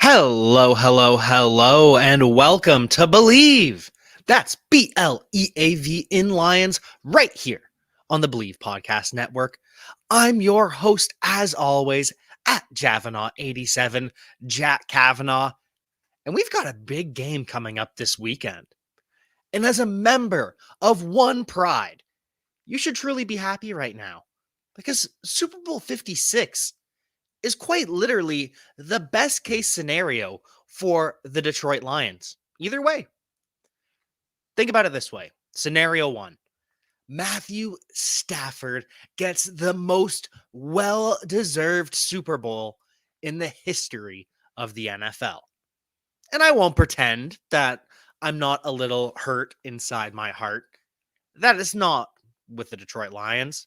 Hello, hello, hello, and welcome to Bleav. That's Bleav in Lions right here on the Bleav Podcast Network. I'm your host, as always, at Javanaugh87, Jack Kavanaugh, and we've got a big game coming up this weekend. And as a member of One Pride, you should truly be happy right now because Super Bowl 56 is quite literally the best case scenario for the Detroit Lions. Either way, think about it this way. Scenario one, Matthew Stafford gets the most well-deserved Super Bowl in the history of the NFL. And I won't pretend that I'm not a little hurt inside my heart. That is not with the Detroit Lions,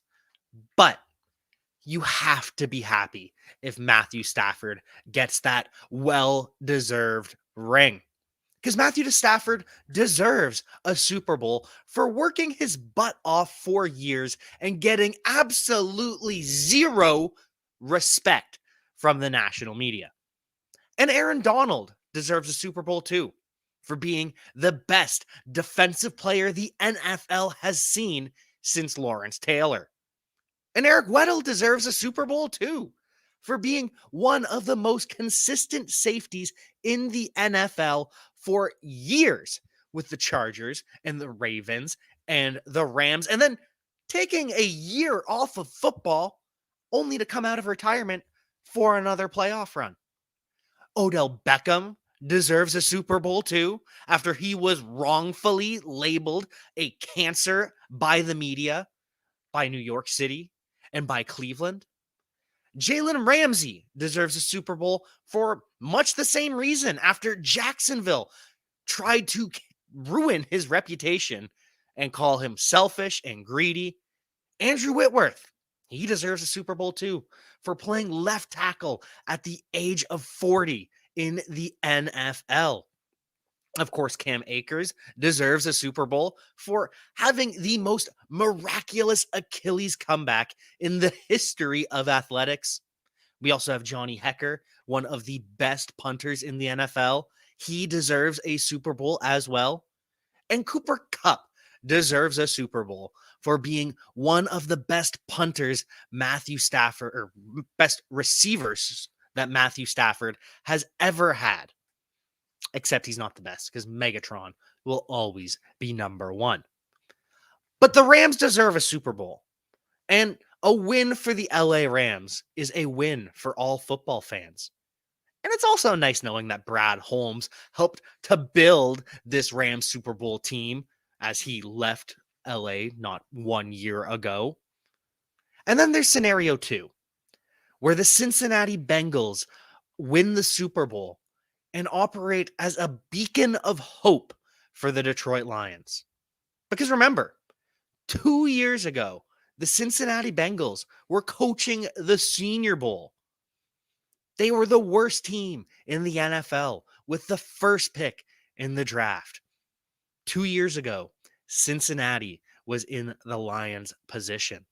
but you have to be happy if Matthew Stafford gets that well-deserved ring. Because Matthew Stafford deserves a Super Bowl for working his butt off for years and getting absolutely zero respect from the national media. And Aaron Donald deserves a Super Bowl too for being the best defensive player the NFL has seen since Lawrence Taylor. And Eric Weddle deserves a Super Bowl too for being one of the most consistent safeties in the NFL for years with the Chargers and the Ravens and the Rams, and then taking a year off of football only to come out of retirement for another playoff run. Odell Beckham deserves a Super Bowl too after he was wrongfully labeled a cancer by the media, by New York City, and by Cleveland. Jalen Ramsey deserves a Super Bowl for much the same reason after Jacksonville tried to ruin his reputation and call him selfish and greedy. Andrew Whitworth, he deserves a Super Bowl too for playing left tackle at the age of 40 in the NFL. Of course, Cam Akers deserves a Super Bowl for having the most miraculous Achilles comeback in the history of athletics. We also have Johnny Hecker, one of the best punters in the NFL. He deserves a Super Bowl as well. And Cooper Kupp deserves a Super Bowl for being one of the best punters Matthew Stafford, or best receivers that Matthew Stafford has ever had. Except he's not the best because Megatron will always be number one. But the Rams deserve a Super Bowl. And a win for the LA Rams is a win for all football fans. And it's also nice knowing that Brad Holmes helped to build this Rams Super Bowl team as he left LA not 1 year ago. And then there's scenario two, where the Cincinnati Bengals win the Super Bowl and operate as a beacon of hope for the Detroit Lions. Because remember, 2 years ago, the Cincinnati Bengals were coaching the Senior Bowl. They were the worst team in the NFL with the first pick in the draft. 2 years ago, Cincinnati was in the Lions' position.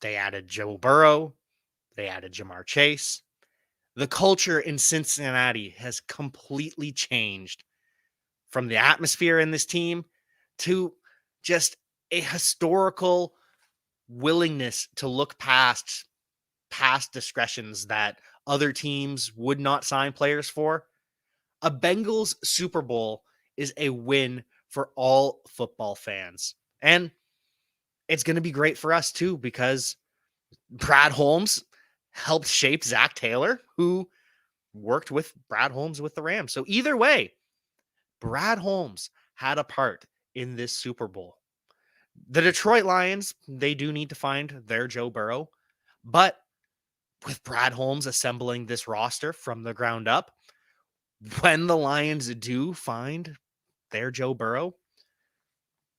They added Joe Burrow. They added Jamar Chase. The culture in Cincinnati has completely changed from the atmosphere in this team to just a historical willingness to look past discretions that other teams would not sign players for. A Bengals Super Bowl is a win for all football fans. And it's going to be great for us too, because Brad Holmes helped shape Zach Taylor, who worked with Brad Holmes with the Rams. So either way, Brad Holmes had a part in this Super Bowl. The Detroit Lions, they do need to find their Joe Burrow, but with Brad Holmes assembling this roster from the ground up, when the Lions do find their Joe Burrow,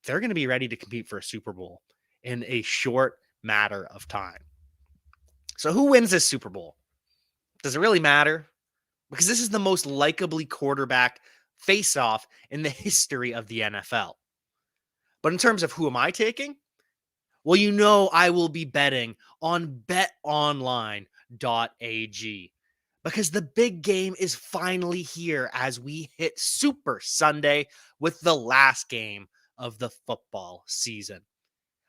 they're going to be ready to compete for a Super Bowl in a short matter of time. So who wins this Super Bowl? Does it really matter? Because this is the most likably quarterback face-off in the history of the NFL. But in terms of who am I taking? Well, you know I will be betting on betonline.ag. because the big game is finally here as we hit Super Sunday with the last game of the football season.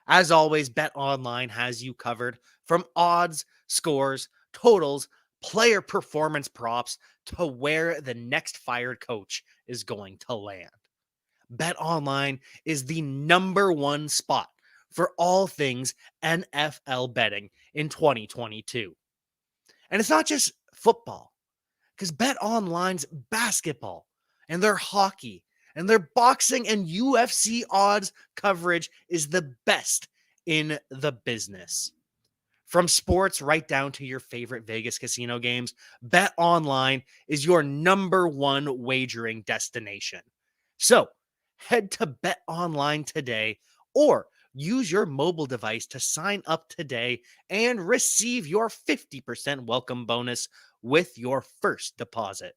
As always, Bet Online has you covered from odds, scores, totals, player performance props to where the next fired coach is going to land. Bet Online is the number one spot for all things NFL betting in 2022. And it's not just football, because Bet Online's basketball and their hockey and their boxing and UFC odds coverage is the best in the business. From sports right down to your favorite Vegas casino games, Bet Online is your number one wagering destination. So head to Bet Online today or use your mobile device to sign up today and receive your 50% welcome bonus with your first deposit.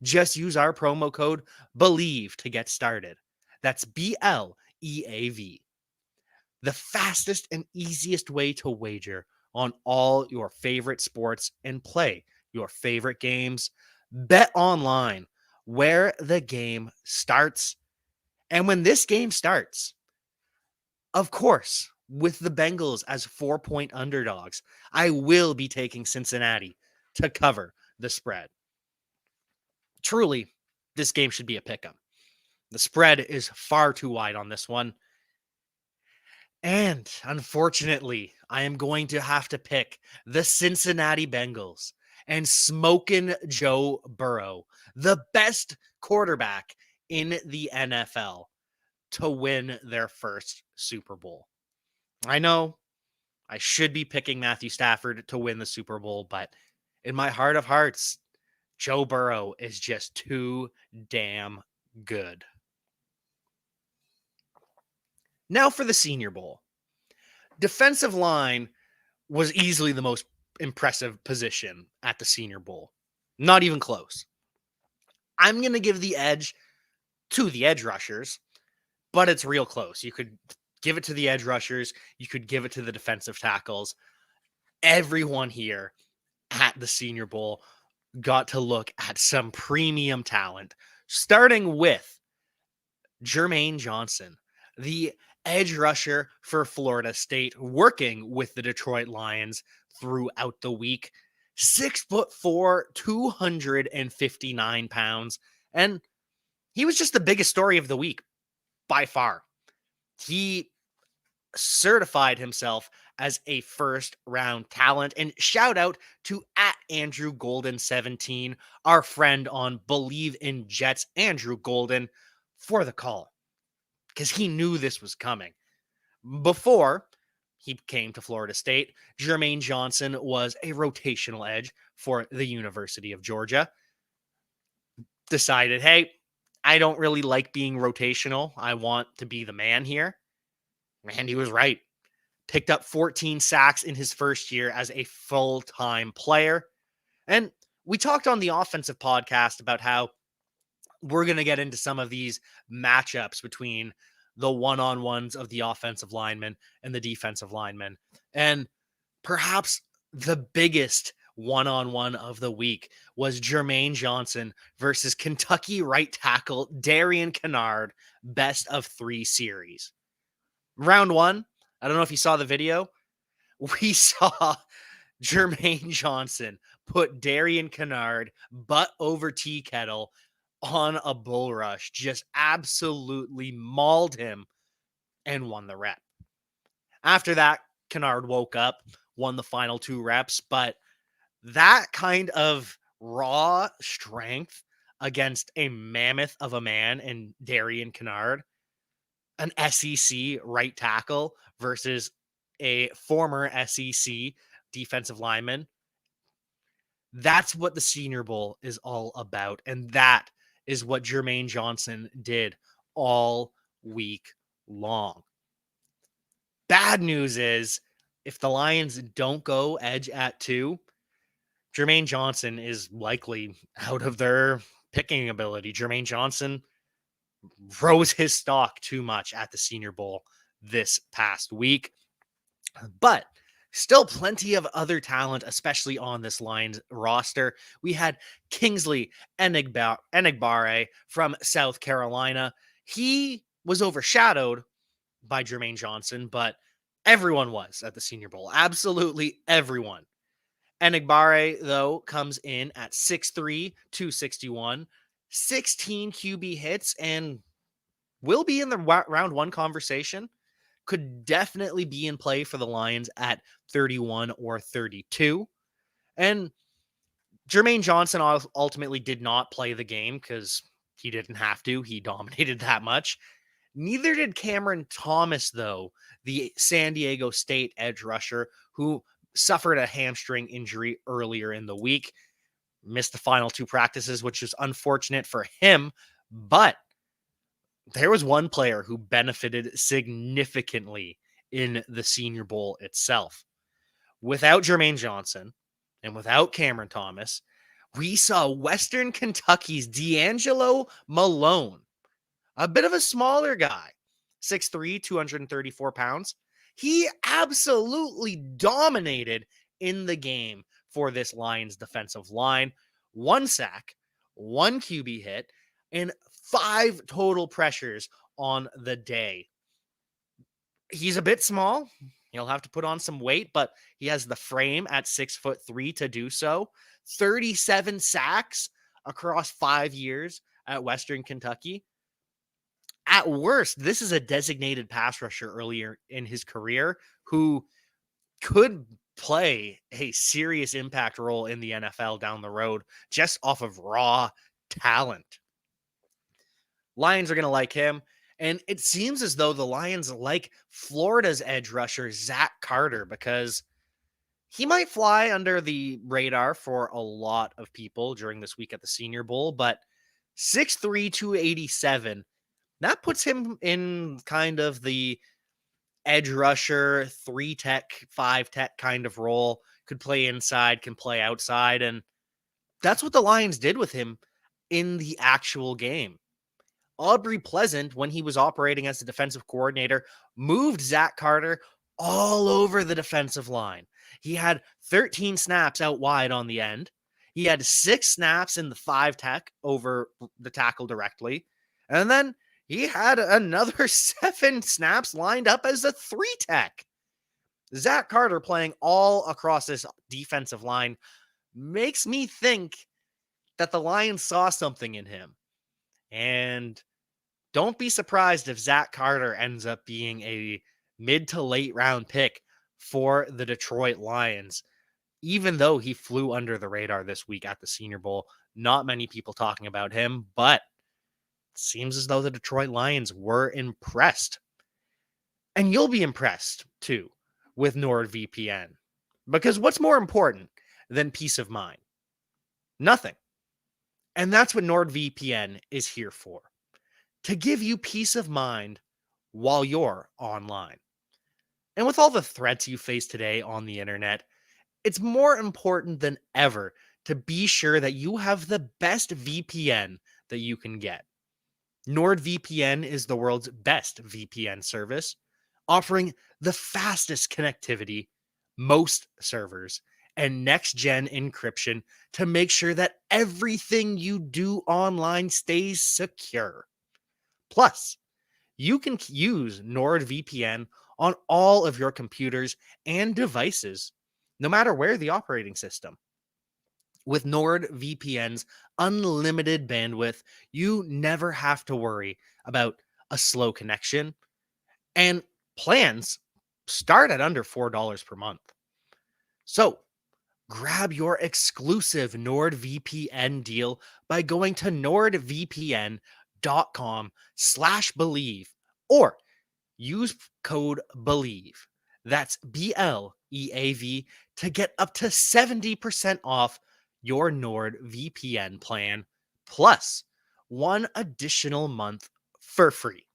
Just use our promo code Bleav to get started. That's BLEAV. The fastest and easiest way to wager on all your favorite sports and play your favorite games. Bet Online, where the game starts. And when this game starts, of course, with the Bengals as 4-point underdogs, I will be taking Cincinnati to cover the spread. Truly, this game should be a pick 'em. The spread is far too wide on this one. And unfortunately, I am going to have to pick the Cincinnati Bengals and smoking Joe Burrow, the best quarterback in the NFL, to win their first Super Bowl. I know I should be picking Matthew Stafford to win the Super Bowl, but in my heart of hearts, Joe Burrow is just too damn good. Now for the Senior Bowl. Defensive line was easily the most impressive position at the Senior Bowl. Not even close. I'm going to give the edge to the edge rushers, but it's real close. You could give it to the edge rushers. You could give it to the defensive tackles. Everyone here at the Senior Bowl got to look at some premium talent, starting with Jermaine Johnson, the edge rusher for Florida State, working with the Detroit Lions throughout the week. 6'4", 259 pounds. And he was just the biggest story of the week by far. He certified himself as a first round talent. And shout out to @AndrewGolden17, our friend on Bleav in Jets, Andrew Golden, for the call, because he knew this was coming. Before he came to Florida State, Jermaine Johnson was a rotational edge for the University of Georgia. Decided, hey, I don't really like being rotational. I want to be the man here. And he was right. Picked up 14 sacks in his first year as a full-time player. And we talked on the offensive podcast about how we're going to get into some of these matchups between the one-on-ones of the offensive linemen and the defensive linemen. And perhaps the biggest one-on-one of the week was Jermaine Johnson versus Kentucky right tackle Darion Canard, best of 3 series. Round 1, I don't know if you saw the video. We saw Jermaine Johnson put Darion Canard butt over tea kettle on a bull rush, just absolutely mauled him and won the rep. After that, Canard woke up, won the final 2 reps, but that kind of raw strength against a mammoth of a man in Darion Canard, an SEC right tackle versus a former SEC defensive lineman, that's what the Senior Bowl is all about. And that is what Jermaine Johnson did all week long. Bad news is, if the Lions don't go edge at 2, Jermaine Johnson is likely out of their picking ability. Jermaine Johnson rose his stock too much at the Senior Bowl this past week. But Still plenty of other talent, especially on this Lions roster. We had Kingsley Enagbare from South Carolina. He was overshadowed by Jermaine Johnson, but everyone was at the Senior Bowl. Absolutely everyone. Enagbare, though, comes in at 6'3", 261, 16 QB hits, and will be in the round one conversation. Could definitely be in play for the Lions at 31 or 32. And Jermaine Johnson ultimately did not play the game because he didn't have to. He dominated that much. Neither did Cameron Thomas, though, the San Diego State edge rusher, who suffered a hamstring injury earlier in the week. Missed the final two practices, which is unfortunate for him. But there was one player who benefited significantly in the Senior Bowl itself. Without Jermaine Johnson and without Cameron Thomas, we saw Western Kentucky's Deangelo Malone, a bit of a smaller guy, 6'3", 234 pounds. He absolutely dominated in the game for this Lions defensive line. 1 sack, 1 QB hit, and 5 total pressures on the day. He's a bit small. He'll have to put on some weight, but he has the frame at 6'3" to do so. 37 sacks across 5 years at Western Kentucky. At worst, this is a designated pass rusher earlier in his career who could play a serious impact role in the NFL down the road just off of raw talent. Lions are going to like him. And it seems as though the Lions like Florida's edge rusher, Zach Carter, because he might fly under the radar for a lot of people during this week at the Senior Bowl, but 6'3", 287, that puts him in kind of the edge rusher, 3-tech, 5-tech kind of role. Could play inside, can play outside, and that's what the Lions did with him in the actual game. Aubrey Pleasant, when he was operating as the defensive coordinator, moved Zach Carter all over the defensive line. He had 13 snaps out wide on the end. He had 6 snaps in the 5-tech over the tackle directly. And then he had another 7 snaps lined up as a 3-tech. Zach Carter playing all across this defensive line makes me think that the Lions saw something in him. And don't be surprised if Zach Carter ends up being a mid to late round pick for the Detroit Lions, even though he flew under the radar this week at the Senior Bowl. Not many people talking about him, but it seems as though the Detroit Lions were impressed. And you'll be impressed, too, with NordVPN. Because what's more important than peace of mind? Nothing. And that's what NordVPN is here for. To give you peace of mind while you're online. And with all the threats you face today on the internet, it's more important than ever to be sure that you have the best VPN that you can get. NordVPN is the world's best VPN service, offering the fastest connectivity, most servers, and next-gen encryption to make sure that everything you do online stays secure. Plus, you can use NordVPN on all of your computers and devices, no matter where the operating system. With NordVPN's unlimited bandwidth, you never have to worry about a slow connection, and plans start at under $4 per month. So, grab your exclusive NordVPN deal by going to nordvpn.com/Bleav or use code Bleav. That's BLEAV to get up to 70% off your NordVPN plan, plus 1 additional month for free.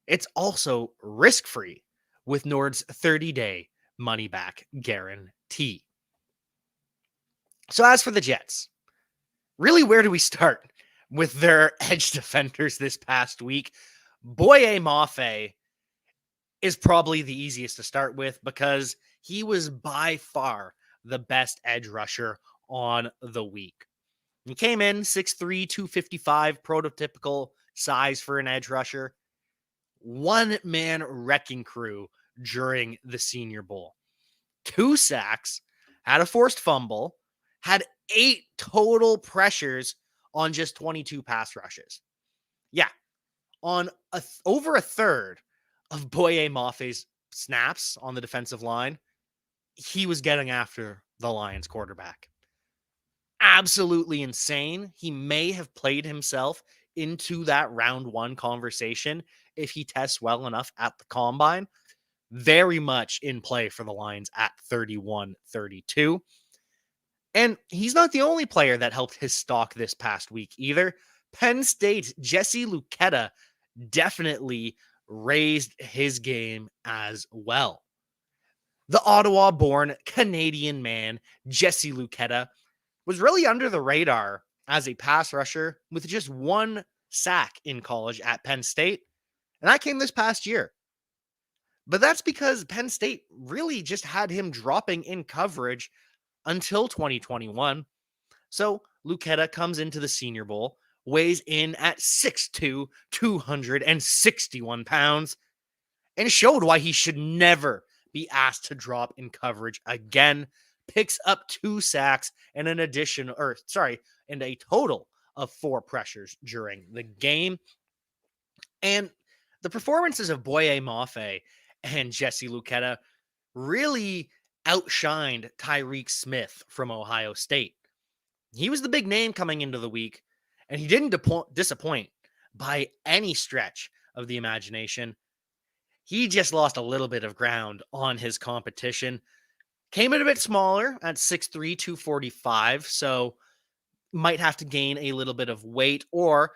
It's also risk-free with Nord's 30-day money-back guarantee. So as for the Jets, really, where do we start with their edge defenders this past week? Boye Mafe is probably the easiest to start with because he was by far the best edge rusher on the week. He came in 6'3", 255, prototypical size for an edge rusher. One-man wrecking crew during the Senior Bowl. 2 sacks, had a forced fumble, had 8 total pressures on just 22 pass rushes. Yeah, on over a third of Boye Mafe's snaps on the defensive line, he was getting after the Lions quarterback. Absolutely insane. He may have played himself into that round 1 conversation if he tests well enough at the combine. Very much in play for the Lions at 31-32. And he's not the only player that helped his stock this past week either. Penn State's Jesse Lucetta definitely raised his game as well. The Ottawa-born Canadian man, Jesse Lucetta, was really under the radar as a pass rusher with just 1 sack in college at Penn State. And that came this past year. But that's because Penn State really just had him dropping in coverage until 2021. So Lucetta comes into the Senior Bowl, weighs in at 6'2", 261 pounds, and showed why he should never be asked to drop in coverage again. Picks up 2 sacks and a total of 4 pressures during the game. And the performances of Boye Mafe and Jesse Lucetta really outshined Tyrek Smith from Ohio State. He was the big name coming into the week, and he didn't disappoint by any stretch of the imagination. He just lost a little bit of ground on his competition. Came in a bit smaller at 6'3", 245, so might have to gain a little bit of weight, or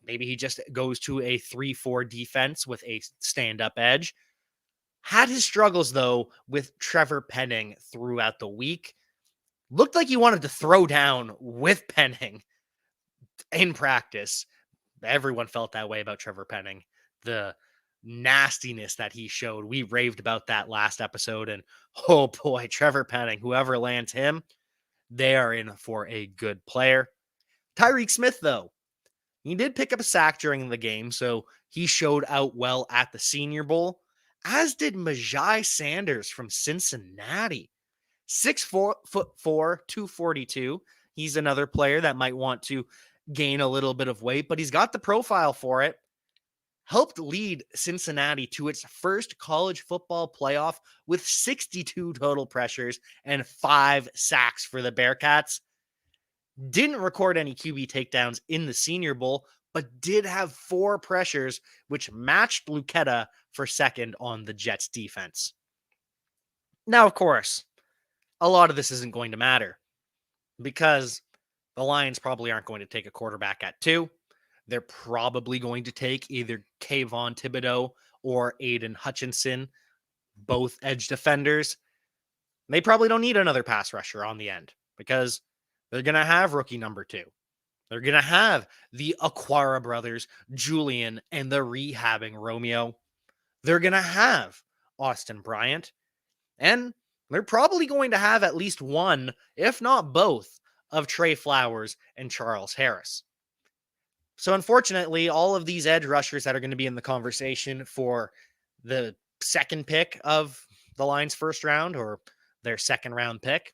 maybe he just goes to a 3-4 defense with a stand-up edge. Had his struggles, though, with Trevor Penning throughout the week. Looked like he wanted to throw down with Penning in practice. Everyone felt that way about Trevor Penning. The nastiness that he showed. We raved about that last episode, and oh boy, Trevor Penning, whoever lands him, they are in for a good player. Tyrek Smith, though, he did pick up a sack during the game, so he showed out well at the Senior Bowl, as did Majai Sanders from Cincinnati. 6'4", 242. He's another player that might want to gain a little bit of weight, but he's got the profile for it. Helped lead Cincinnati to its first college football playoff with 62 total pressures and 5 sacks for the Bearcats. Didn't record any QB takedowns in the Senior Bowl, but did have 4 pressures, which matched Lucetta for second on the Jets defense. Now, of course, a lot of this isn't going to matter because the Lions probably aren't going to take a quarterback at 2. They're probably going to take either Kayvon Thibodeau or Aiden Hutchinson, both edge defenders. They probably don't need another pass rusher on the end because they're going to have rookie number 2. They're going to have the Aquara brothers, Julian, and the rehabbing Romeo. They're going to have Austin Bryant. And they're probably going to have at least one, if not both, of Trey Flowers and Charles Harris. So unfortunately, all of these edge rushers that are going to be in the conversation for the second pick of the Lions' first round or their second round pick,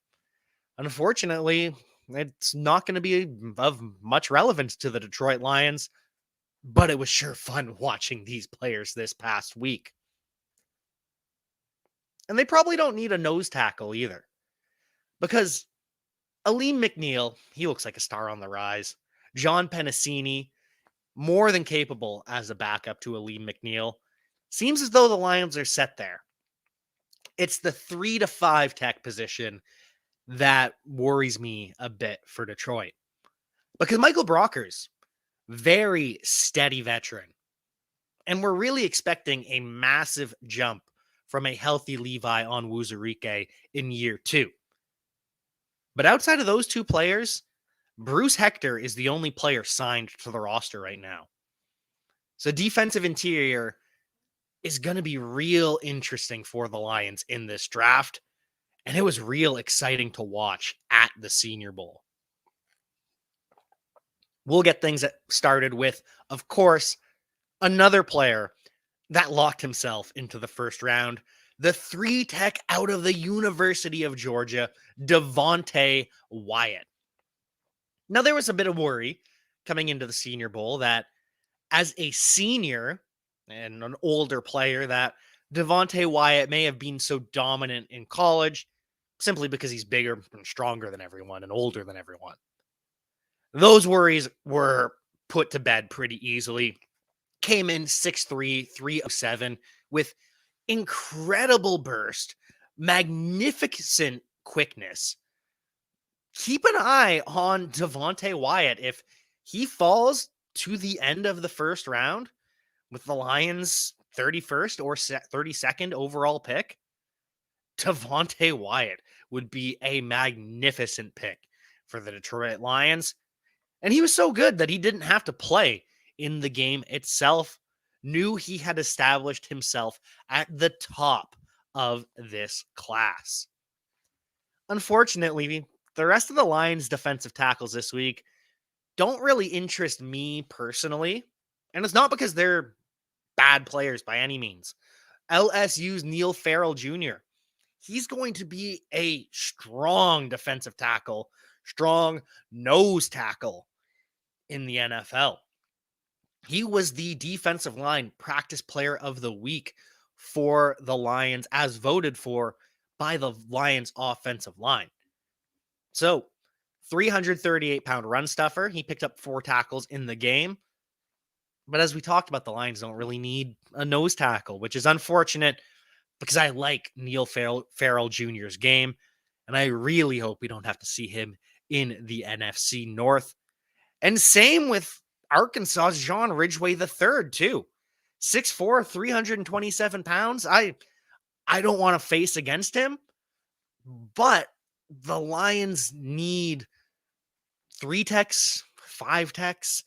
unfortunately, it's not going to be of much relevance to the Detroit Lions, but it was sure fun watching these players this past week. And they probably don't need a nose tackle either, because Aleem McNeil, he looks like a star on the rise. John Pennicini, more than capable as a backup to Aleem McNeil. Seems as though the Lions are set there. It's the 3 to 5 tech position that worries me a bit for Detroit. Because Michael Brockers, very steady veteran. And we're really expecting a massive jump from a healthy Levi Onwuzurike in year 2. But outside of those 2 players, Bruce Hector is the only player signed to the roster right now. So defensive interior is going to be real interesting for the Lions in this draft. And it was real exciting to watch at the Senior Bowl. We'll get things started with, of course, another player that locked himself into the first round, the 3-tech out of the University of Georgia, Devonta Wyatt. Now, there was a bit of worry coming into the Senior Bowl that as a senior and an older player, that Devonta Wyatt may have been so dominant in college simply because he's bigger and stronger than everyone and older than everyone. Those worries were put to bed pretty easily. Came in 6'3", 307 with incredible burst, magnificent quickness. Keep an eye on Devonta Wyatt. If he falls to the end of the first round with the Lions' 31st or 32nd overall pick, Devonta Wyatt would be a magnificent pick for the Detroit Lions. And he was so good that he didn't have to play in the game itself. Knew he had established himself at the top of this class. Unfortunately, the rest of the Lions' defensive tackles this week don't really interest me personally. And it's not because they're bad players by any means. LSU's Farrell Jr., he's going to be a strong defensive tackle, strong nose tackle in the NFL. He was the defensive line practice player of the week for the Lions, as voted for by the Lions offensive line. So 338-pound run stuffer. He picked up 4 tackles in the game. But as we talked about, the Lions don't really need a nose tackle, which is unfortunate because I like Farrell Jr.'s game. And I really hope we don't have to see him in the NFC North. And same with Arkansas's John Ridgeway III, too. 6'4", 327 pounds. I don't want to face against him, but the Lions need 3 techs, 5 techs.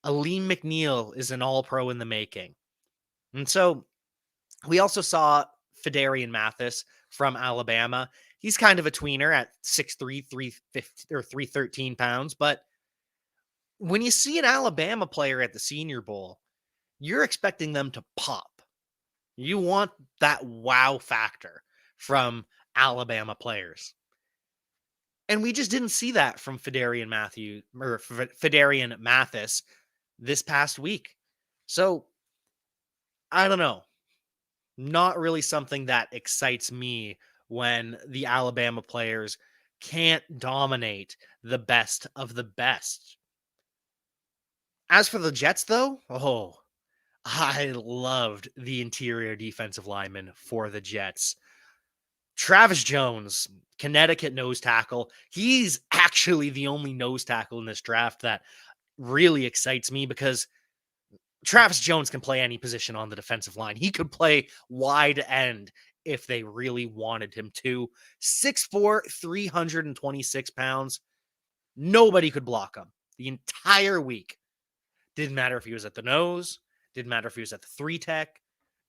Aleem McNeil is an all-pro in the making. And so we also saw Phidarian Mathis from Alabama. He's kind of a tweener at 6'3", 350 or 313 pounds, but when you see an Alabama player at the Senior Bowl, you're expecting them to pop. You want that wow factor from Alabama players. And we just didn't see that from Phidarian Mathis this past week. So, I don't know. Not really something that excites me when the Alabama players can't dominate the best of the best. As for the Jets, though, I loved the interior defensive lineman for the Jets. Travis Jones, Connecticut nose tackle. He's actually the only nose tackle in this draft that really excites me because Travis Jones can play any position on the defensive line. He could play wide end if they really wanted him to. 6'4", 326 pounds. Nobody could block him the entire week. Didn't matter if he was at the nose. Didn't matter if he was at the 3-tech.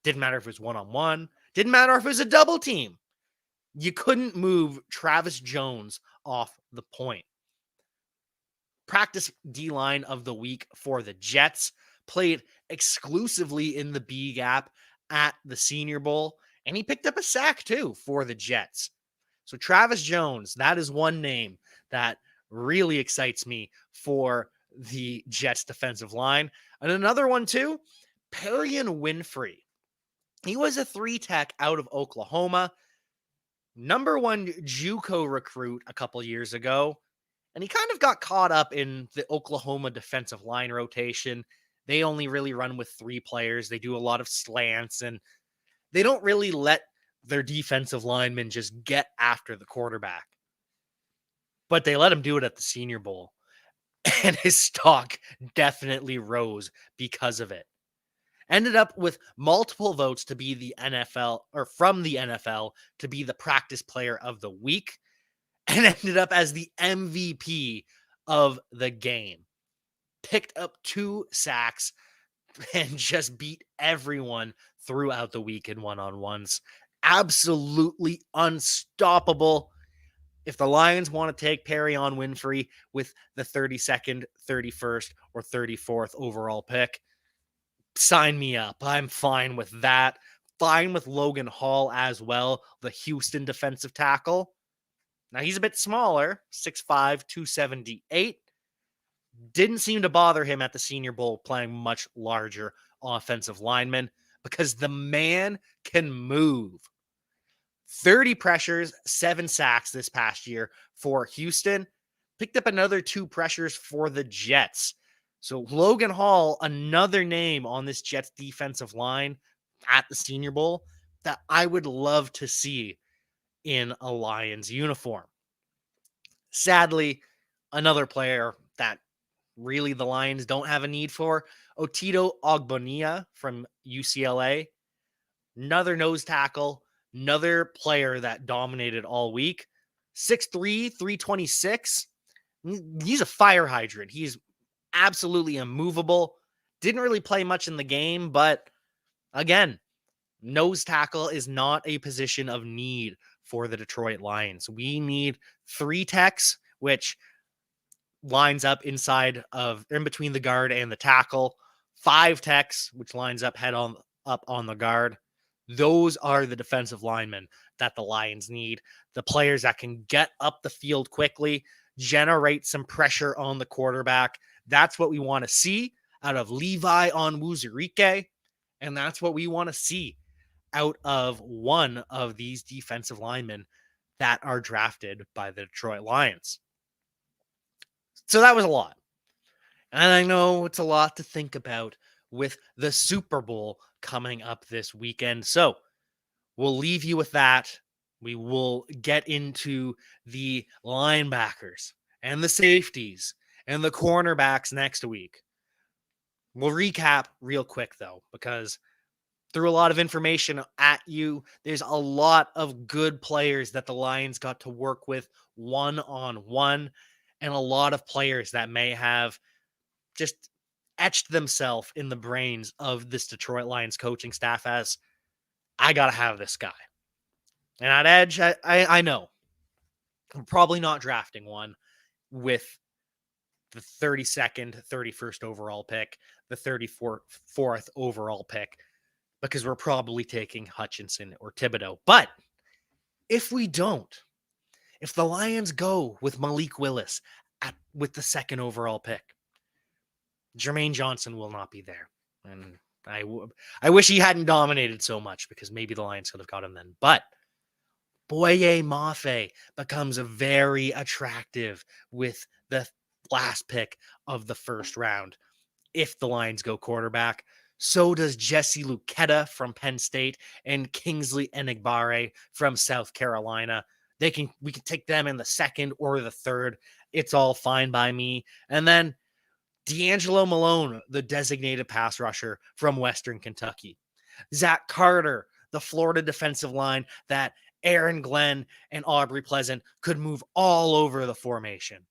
Didn't matter if it was one-on-one. Didn't matter if it was a double team. You couldn't move Travis Jones off the point. Practice D-line of the week for the Jets. Played exclusively in the B gap at the Senior Bowl. And he picked up a sack, too, for the Jets. So Travis Jones, that is one name that really excites me for the Jets defensive line. And another one, too, Perrion Winfrey. He was a 3-tech out of Oklahoma. Number 1 JUCO recruit a couple years ago. And he kind of got caught up in the Oklahoma defensive line rotation. They only really run with 3 players. They do a lot of slants, and they don't really let their defensive linemen just get after the quarterback. But they let him do it at the Senior Bowl. And his stock definitely rose because of it. Ended up with multiple votes to be the NFL, or from the NFL, to be the practice player of the week. And ended up as the MVP of the game. Picked up 2 sacks and just beat everyone throughout the week in one-on-ones. absolutely unstoppable. If the Lions want to take Perrion Winfrey with the 32nd, 31st, or 34th overall pick, sign me up. I'm fine with that. Fine with Logan Hall as well, the Houston defensive tackle. Now, he's a bit smaller, 6'5", 278. Didn't seem to bother him at the Senior Bowl playing much larger offensive linemen because the man can move. 30 pressures, 7 sacks this past year for Houston. Picked up another 2 pressures for the Jets. So Logan Hall, another name on this Jets defensive line at the Senior Bowl that I would love to see in a Lions uniform. Sadly, another player that really the Lions don't have a need for, Otito Ogbonnia from UCLA. Another nose tackle, another player that dominated all week. 6'3", 326. He's a fire hydrant. He's absolutely immovable. Didn't really play much in the game, but again, nose tackle is not a position of need for the Detroit Lions. We need 3 techs, which lines up in between the guard and the tackle. 5 techs, which lines up up on the guard. Those are the defensive linemen that the Lions need. The players that can get up the field quickly, generate some pressure on the quarterback. That's what we want to see out of Levi Onwuzurike. And that's what we want to see out of one of these defensive linemen that are drafted by the Detroit Lions. So that was a lot. And I know it's a lot to think about with the Super Bowl coming up this weekend. So we'll leave you with that. We will get into the linebackers and the safeties and the cornerbacks next week. We'll recap real quick, though, because threw a lot of information at you. There's a lot of good players that the Lions got to work with one-on-one, and a lot of players that may have just etched themselves in the brains of this Detroit Lions coaching staff as, I got to have this guy. And at edge, I know I'm probably not drafting one with the 32nd, 31st overall pick, the 34th overall pick, because we're probably taking Hutchinson or Thibodeau. But if we don't, if the Lions go with Malik Willis with the 2nd overall pick, Jermaine Johnson will not be there. And I wish he hadn't dominated so much, because maybe the Lions could have got him then. But Boye Mafe becomes very attractive with the last pick of the 1st round if the Lions go quarterback. So does Jesse Lucetta from Penn State and Kingsley Enagbare from South Carolina. We can take them in the 2nd or the 3rd. It's all fine by me. And then Deangelo Malone, the designated pass rusher from Western Kentucky. Zach Carter, the Florida defensive line that Aaron Glenn and Aubrey Pleasant could move all over the formation.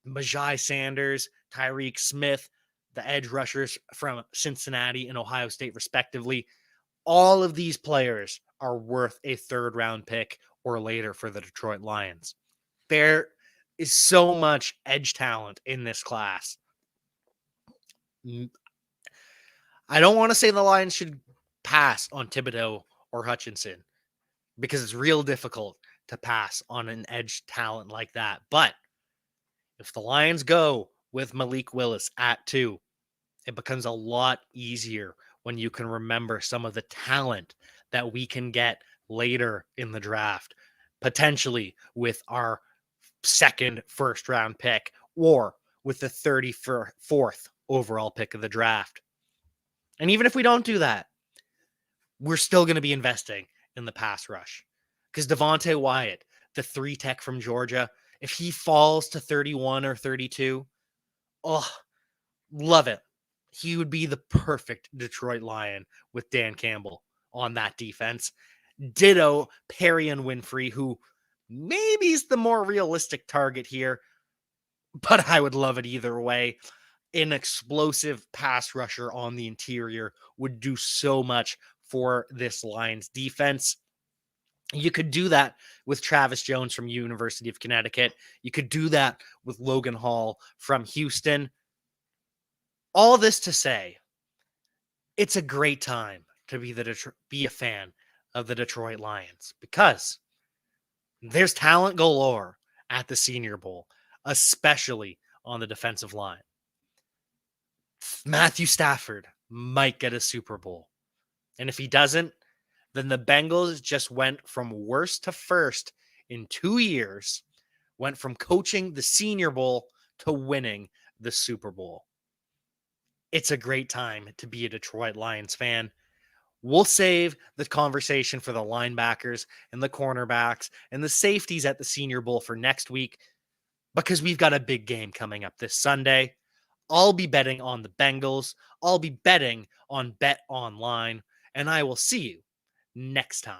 Majai Sanders, Tyrek Smith, the edge rushers from Cincinnati and Ohio State, respectively. All of these players are worth a 3rd round pick or later for the Detroit Lions. There is so much edge talent in this class. I don't want to say the Lions should pass on Thibodeau or Hutchinson, because it's real difficult to pass on an edge talent like that. But if the Lions go with Malik Willis at 2, it becomes a lot easier when you can remember some of the talent that we can get later in the draft, potentially with our 2nd first round pick or with the 34th overall pick of the draft. And even if we don't do that, we're still going to be investing in the pass rush, because Devonta Wyatt, the 3 tech from Georgia, if he falls to 31 or 32, love it. He would be the perfect Detroit Lion with Dan Campbell on that defense. Ditto Perrion Winfrey, who maybe is the more realistic target here, but I would love it either way. An explosive pass rusher on the interior would do so much for this Lions defense. You could do that with Travis Jones from University of Connecticut. You could do that with Logan Hall from Houston. All this to say, it's a great time to be a fan of the Detroit Lions because there's talent galore at the Senior Bowl, especially on the defensive line. Matthew Stafford might get a Super Bowl. And if he doesn't, then the Bengals just went from worst to first in 2 years, went from coaching the Senior Bowl to winning the Super Bowl. It's a great time to be a Detroit Lions fan. We'll save the conversation for the linebackers and the cornerbacks and the safeties at the Senior Bowl for next week because we've got a big game coming up this Sunday. I'll be betting on the Bengals. I'll be betting on Bet Online, and I will see you next time.